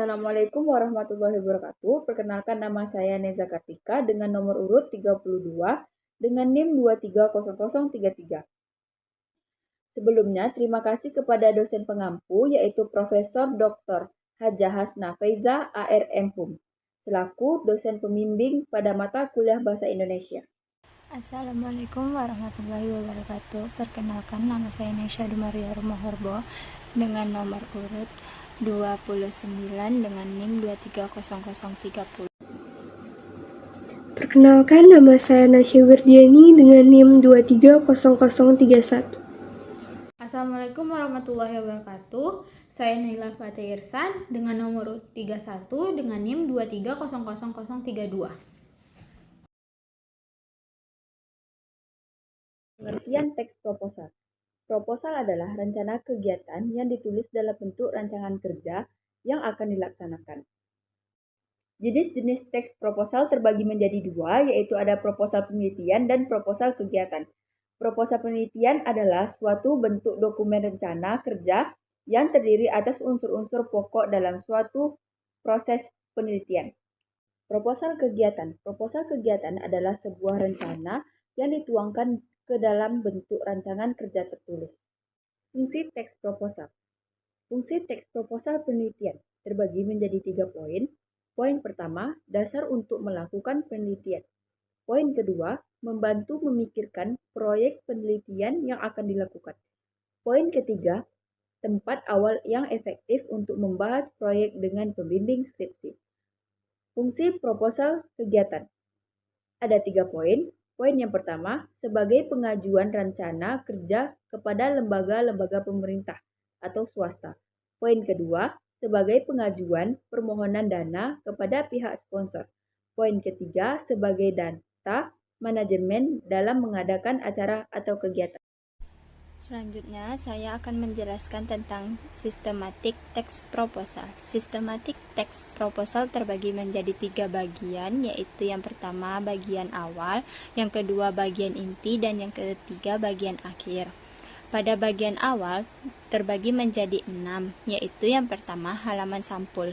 Assalamualaikum warahmatullahi wabarakatuh. Perkenalkan, nama saya Neza Kartika dengan nomor urut 32 dengan NIM 230033. Sebelumnya, terima kasih kepada dosen pengampu yaitu Profesor Dr. Hajah Hasna Faiza ARM HUM selaku dosen pembimbing pada mata kuliah Bahasa Indonesia. Assalamualaikum warahmatullahi wabarakatuh. Perkenalkan, nama saya Nesha Dumaria Rumahorbo dengan nomor urut 29 dengan NIM 230030. Perkenalkan, nama saya Nasya Wirdiani dengan NIM 230031. Assalamualaikum warahmatullahi wabarakatuh. Saya Naila Fatih Irsan dengan nomor urut 31 dengan NIM 230032. Pengertian teks proposal. Proposal adalah rencana kegiatan yang ditulis dalam bentuk rancangan kerja yang akan dilaksanakan. Jenis-jenis teks proposal terbagi menjadi dua, yaitu ada proposal penelitian dan proposal kegiatan. Proposal penelitian adalah suatu bentuk dokumen rencana kerja yang terdiri atas unsur-unsur pokok dalam suatu proses penelitian. Proposal kegiatan. Proposal kegiatan adalah sebuah rencana yang dituangkan ke dalam bentuk rancangan kerja tertulis. Fungsi teks proposal. Fungsi teks proposal penelitian terbagi menjadi 3 poin. Poin pertama, dasar untuk melakukan penelitian. Poin kedua, membantu memikirkan proyek penelitian yang akan dilakukan. Poin ketiga, tempat awal yang efektif untuk membahas proyek dengan pembimbing skripsi. Fungsi proposal kegiatan. Ada 3 poin. Poin yang pertama, sebagai pengajuan rencana kerja kepada lembaga-lembaga pemerintah atau swasta. Poin kedua, sebagai pengajuan permohonan dana kepada pihak sponsor. Poin ketiga, sebagai data manajemen dalam mengadakan acara atau kegiatan. Selanjutnya, saya akan menjelaskan tentang sistematik teks proposal. Sistematik teks proposal terbagi menjadi 3 bagian, yaitu yang pertama bagian awal, yang kedua bagian inti, dan yang ketiga bagian akhir. Pada bagian awal terbagi menjadi 6, yaitu yang pertama halaman sampul.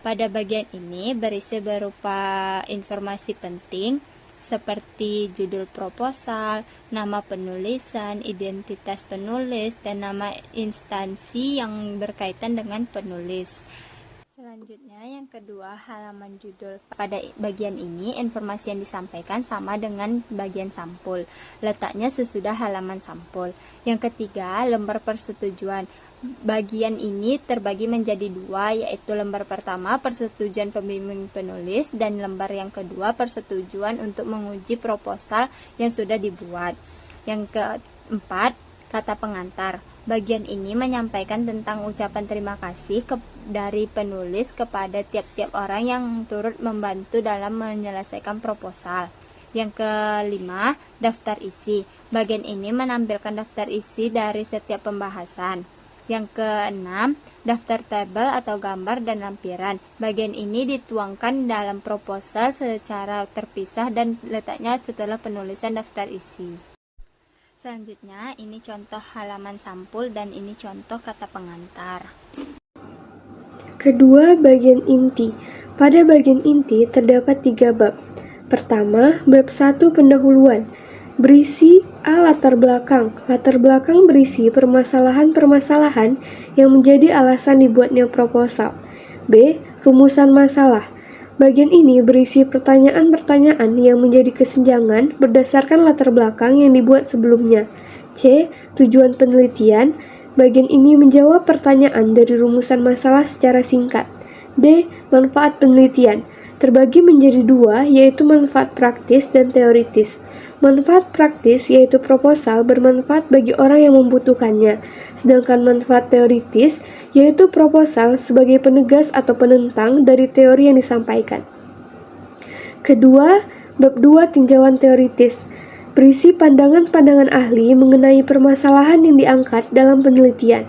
Pada bagian ini berisi berupa informasi penting seperti judul proposal, nama penulisan, identitas penulis, dan nama instansi yang berkaitan dengan penulis. Selanjutnya, yang kedua, halaman judul. Pada bagian ini, informasi yang disampaikan sama dengan bagian sampul. Letaknya sesudah halaman sampul. Yang ketiga, lembar persetujuan. Bagian ini terbagi menjadi 2, yaitu lembar pertama persetujuan pembimbing penulis dan lembar yang kedua persetujuan untuk menguji proposal yang sudah dibuat. Yang keempat, kata pengantar. Bagian ini menyampaikan tentang ucapan terima kasih dari penulis kepada tiap-tiap orang yang turut membantu dalam menyelesaikan proposal. Yang kelima, daftar isi. Bagian ini menampilkan daftar isi dari setiap pembahasan. Yang keenam, daftar tabel atau gambar dan lampiran. Bagian ini dituangkan dalam proposal secara terpisah dan letaknya setelah penulisan daftar isi. Selanjutnya, ini contoh halaman sampul dan ini contoh kata pengantar. Kedua, bagian inti. Pada bagian inti terdapat 3 bab. Pertama, bab 1 pendahuluan. Berisi A. Latar belakang. Latar belakang berisi permasalahan-permasalahan yang menjadi alasan dibuatnya proposal. B. Rumusan masalah. Bagian ini berisi pertanyaan-pertanyaan yang menjadi kesenjangan berdasarkan latar belakang yang dibuat sebelumnya. C. Tujuan penelitian. Bagian ini menjawab pertanyaan dari rumusan masalah secara singkat. D. Manfaat penelitian. Terbagi menjadi 2, yaitu manfaat praktis dan teoritis. Manfaat praktis yaitu proposal bermanfaat bagi orang yang membutuhkannya, sedangkan manfaat teoritis yaitu proposal sebagai penegas atau penentang dari teori yang disampaikan. Kedua, bab 2 tinjauan teoritis berisi pandangan-pandangan ahli mengenai permasalahan yang diangkat dalam penelitian.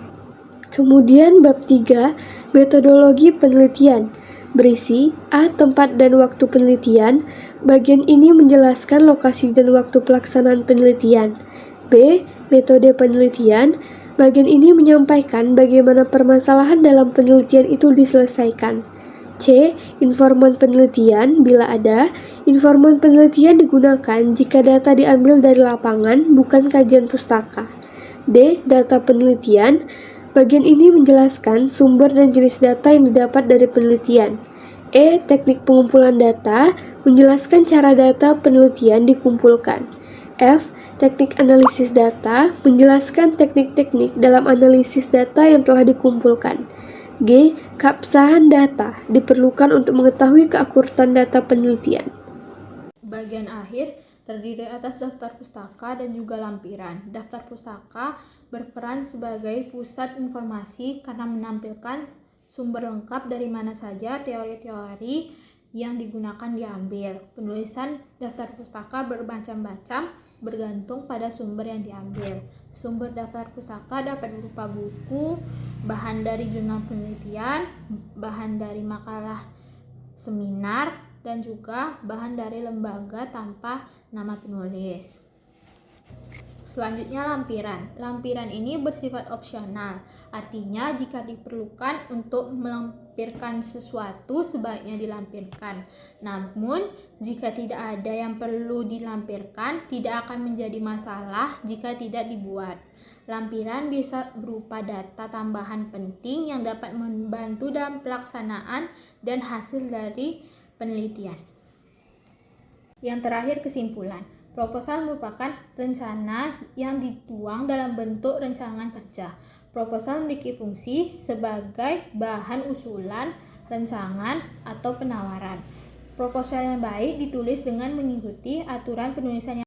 Kemudian bab 3 metodologi penelitian berisi A. Tempat dan waktu penelitian. Bagian ini menjelaskan lokasi dan waktu pelaksanaan penelitian. B. Metode penelitian. Bagian ini menyampaikan bagaimana permasalahan dalam penelitian itu diselesaikan. C. Informan penelitian bila ada. Informan penelitian digunakan jika data diambil dari lapangan, bukan kajian pustaka. D. Data penelitian. Bagian ini menjelaskan sumber dan jenis data yang didapat dari penelitian. E. Teknik pengumpulan data menjelaskan cara data penelitian dikumpulkan. F. Teknik analisis data menjelaskan teknik-teknik dalam analisis data yang telah dikumpulkan. G. Keabsahan data diperlukan untuk mengetahui keakuratan data penelitian. Bagian akhir terdiri atas daftar pustaka dan juga lampiran. Daftar pustaka berperan sebagai pusat informasi karena menampilkan sumber lengkap dari mana saja teori-teori yang digunakan diambil. Penulisan daftar pustaka bermacam-macam bergantung pada sumber yang diambil. Sumber daftar pustaka dapat berupa buku, bahan dari jurnal penelitian, bahan dari makalah seminar, dan juga bahan dari lembaga tanpa nama penulis. Selanjutnya lampiran. Lampiran ini bersifat opsional, artinya jika diperlukan untuk melampirkan sesuatu sebaiknya dilampirkan. Namun, jika tidak ada yang perlu dilampirkan, tidak akan menjadi masalah jika tidak dibuat. Lampiran bisa berupa data tambahan penting yang dapat membantu dalam pelaksanaan dan hasil dari penelitian. Yang terakhir, kesimpulan. Proposal merupakan rencana yang dituang dalam bentuk rancangan kerja. Proposal memiliki fungsi sebagai bahan usulan, rancangan, atau penawaran. Proposal yang baik ditulis dengan mengikuti aturan penulisan yang